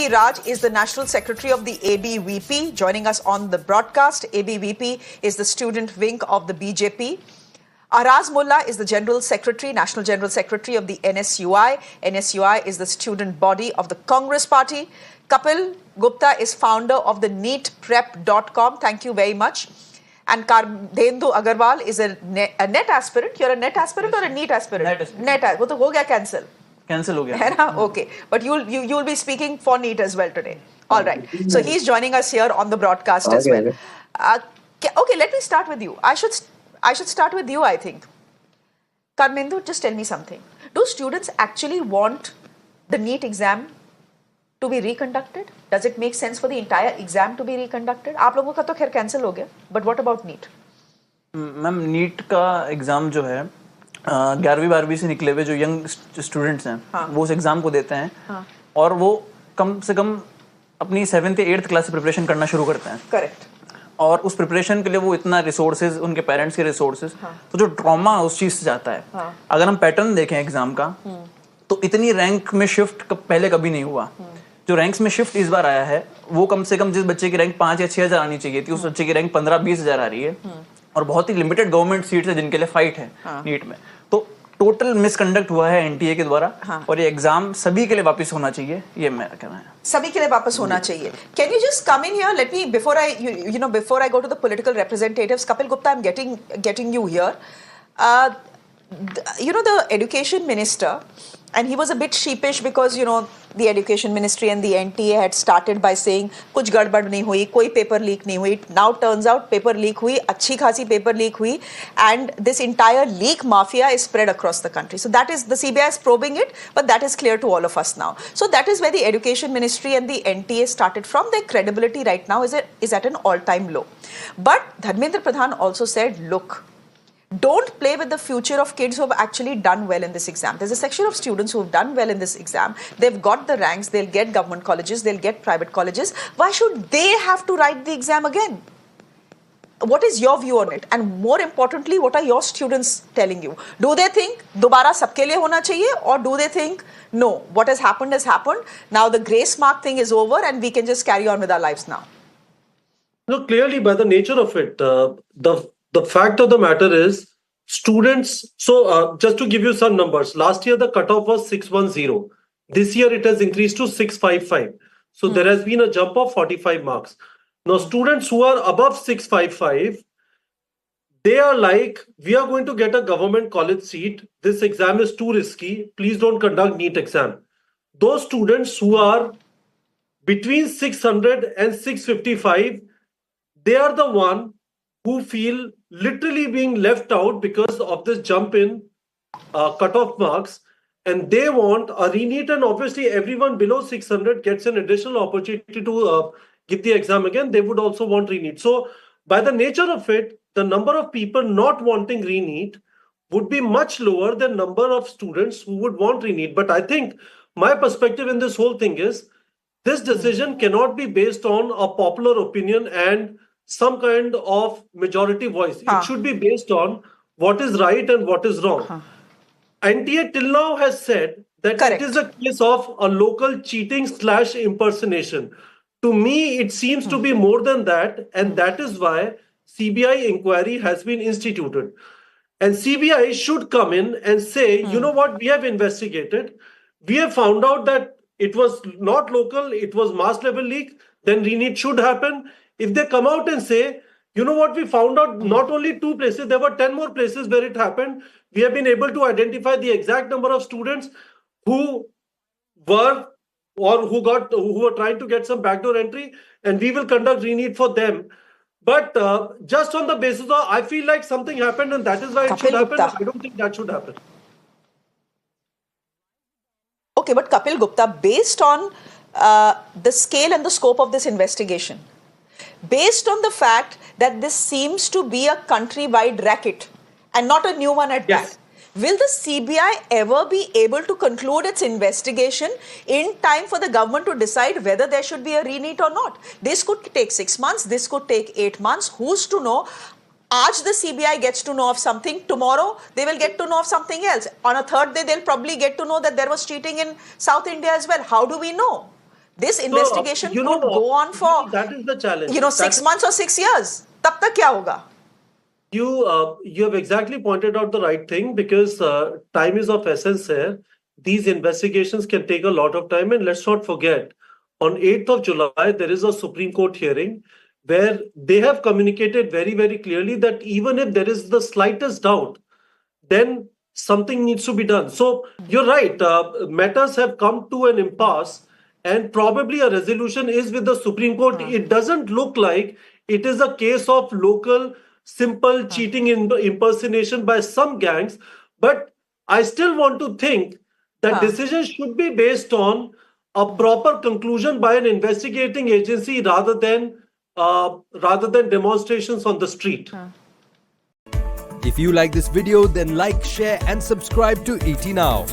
Raj is the National Secretary of the ABVP, joining us on the broadcast. ABVP is the student wing of the BJP. Araz Mullah is the General Secretary, National General Secretary of the NSUI. NSUI is the student body of the Congress Party. Kapil Gupta is founder of the neetprep.com. Thank you very much. And Kardhendu Agarwal is a net aspirant. You're a net aspirant or a neat aspirant? Net aspirant. Net. वो तो हो गया cancel. Cancel हो गया. है ना? Okay. But you'll be speaking for NEET as well today. All right. So he's joining us here on the broadcast as well. Okay, let me start with you. I should start with you, I think. Kardhendu, just tell me something. Do students actually want the NEET exam to be reconducted? Does it make sense for the entire exam to be reconducted? आप लोगों का तो खैर cancel हो गया. But what about NEET? Ma'am NEET का exam जो है 11वीं 12वीं से निकले हुए जो यंग स्टूडेंट्स हैं वो उस एग्जाम को देते हैं और वो कम से कम अपनी 7th या 8th क्लास से प्रिपरेशन करना शुरू करते हैं. करेक्ट. और उस प्रिपरेशन के लिए वो इतना रिसोर्सेज, उनके पेरेंट्स के रिसोर्सेज, तो जो ट्रॉमा उस चीज से जाता है. अगर हम पैटर्न देखें एग्जाम का तो इतनी रैंक में शिफ्ट पहले कभी नहीं हुआ. जो रैंक्स में शिफ्ट इस बार आया है वो कम से कम जिस बच्चे की रैंक 5 या 6 हजार आनी चाहिए थी उस बच्चे की रैंक 15-20 हजार आ रही है. और बहुत ही लिमिटेड गवर्नमेंट सीट्स है जिनके लिए फाइट है नीट में. तो टोटल मिसकंडक्ट हुआ है एनटीए के द्वारा. और ये एग्जाम सभी के लिए वापस होना चाहिए, ये मेरा कहना है. सभी के लिए वापस होना चाहिए. Can you just come in here? Let me before I go to the political representatives, Kapil Gupta, I'm getting you here. The education minister, and he was a bit sheepish because the education ministry and the NTA had started by saying कुछ गड़बड़ नहीं हुई, कोई paper leak नहीं हुई. Now turns out paper leak हुई, अच्छी खासी पेपर लीक हुई, and this entire leak mafia is spread across the country. So that is, the CBI is probing it, but that is clear to all of us now. So that is where the education ministry and the NTA started from. Their credibility right now is at an all-time low. But Dharmendra Pradhan also said, look, don't play with the future of kids who have actually done well in this exam. There's a section of students who have done well in this exam. They've got the ranks, they'll get government colleges, they'll get private colleges. Why should they have to write the exam again? What is your view on it? And more importantly, what are your students telling you? Do they think dobara sabke liye hona chahiye, or do they think no, what has happened has happened, now the grace mark thing is over and we can just carry on with our lives now? No, clearly by the nature of it, the fact of the matter is students, so just to give you some numbers, last year the cutoff was 610. This year it has increased to 655. So there has been a jump of 45 marks. Now students who are above 655, they are like, we are going to get a government college seat. This exam is too risky. Please don't conduct NEET exam. Those students who are between 600 and 655, they are the one who feel literally being left out because of this jump in cutoff marks, and they want a re-NEET, and obviously everyone below 600 gets an additional opportunity to give the exam again. They would also want re-NEET. So by the nature of it, the number of people not wanting re-NEET would be much lower than number of students who would want re-NEET. But I think my perspective in this whole thing is this decision cannot be based on a popular opinion and some kind of majority voice. It should be based on what is right and what is wrong. NTA till now has said that Correct. It is a case of a local cheating / impersonation. To me, it seems to be more than that, and that is why CBI inquiry has been instituted. And CBI should come in and say, you know what, we have investigated. We have found out that it was not local, it was mass level leak, then re-NEET should happen. If they come out and say, you know what, we found out not only 2 places, there were 10 more places where it happened. We have been able to identify the exact number of students who were or who were trying to get some backdoor entry, and we will conduct re-NEET for them. But just on the basis of, I feel like something happened and that is why it should happen. I don't think that should happen. Okay, but Kapil Gupta, based on the scale and the scope of this investigation, based on the fact that this seems to be a countrywide racket and not a new one at that, will the CBI ever be able to conclude its investigation in time for the government to decide whether there should be a re-NEET or not? This could take 6 months, this could take 8 months. Who's to know? Aaj the CBI gets to know of something, tomorrow they will get to know of something else. On a third day, they'll probably get to know that there was cheating in South India as well. How do we know? This investigation you know, could go on for, that is the challenge. 6 months or 6 years. तब तक क्या होगा? You have exactly pointed out the right thing, because time is of essence here. These investigations can take a lot of time, and let's not forget, on 8th of July, there is a Supreme Court hearing where they have communicated very, very clearly that even if there is the slightest doubt, then something needs to be done. So you're right, matters have come to an impasse, and probably a resolution is with the Supreme Court. It doesn't look like it is a case of local, simple cheating impersonation by some gangs, but I still want to think that decisions should be based on a proper conclusion by an investigating agency rather than demonstrations on the street. If you like this video, then like, share and subscribe to ET Now.